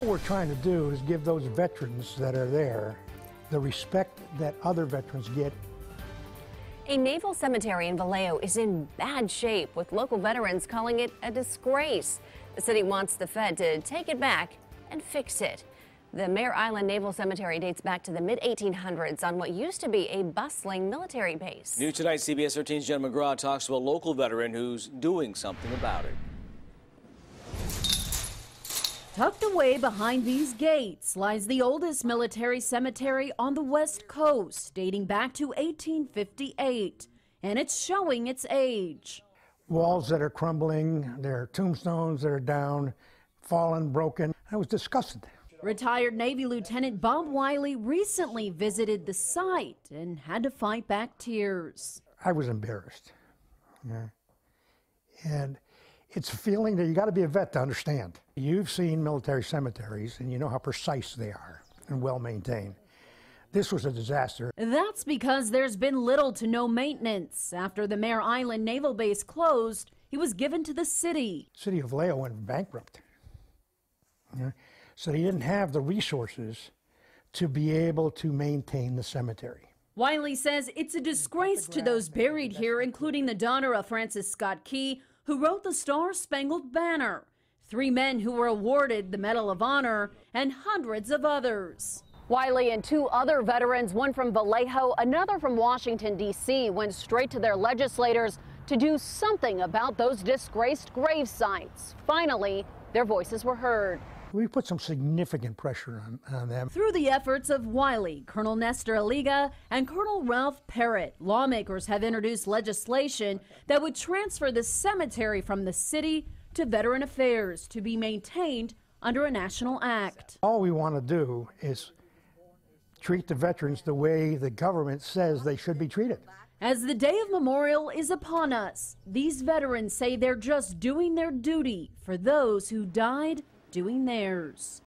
What we're trying to do is give those veterans that are there the respect that other veterans get. A naval cemetery in Vallejo is in bad shape, with local veterans calling it a disgrace. The city wants the Fed to take it back and fix it. The Mare Island Naval Cemetery dates back to the mid-1800s on what used to be a bustling military base. New tonight, CBS 13's Jen McGraw talks to a local veteran who's doing something about it. Tucked away behind these gates lies the oldest military cemetery on the West Coast, dating back to 1858, and it's showing its age. Walls that are crumbling, there are tombstones that are down, fallen, broken. I was disgusted. Retired Navy Lieutenant Bob Willey recently visited the site and had to fight back tears. I was embarrassed. Yeah. And it's a feeling that you got to be a vet to understand. You've seen military cemeteries and you know how precise they are and well maintained. This was a disaster. That's because there's been little to no maintenance. After the Mare Island Naval Base closed, it was given to the city. City of Vallejo went bankrupt. Yeah. So they didn't have the resources to be able to maintain the cemetery. Willey says it's a disgrace to those buried here, including the daughter of Francis Scott Key, who wrote the Star-Spangled Banner, 3 men who were awarded the Medal of Honor, and hundreds of others. Willey and 2 other veterans, one from Vallejo, another from Washington, D.C., went straight to their legislators to do something about those disgraced grave sites. Finally, their voices were heard. We put some significant pressure on them. Through the efforts of Willey, Colonel Nestor Aliga, and Colonel Ralph Parrott, lawmakers have introduced legislation that would transfer the cemetery from the city to Veteran Affairs to be maintained under a national act. All we want to do is treat the veterans the way the government says they should be treated. As the day of memorial is upon us, these veterans say they're just doing their duty for those who died doing theirs.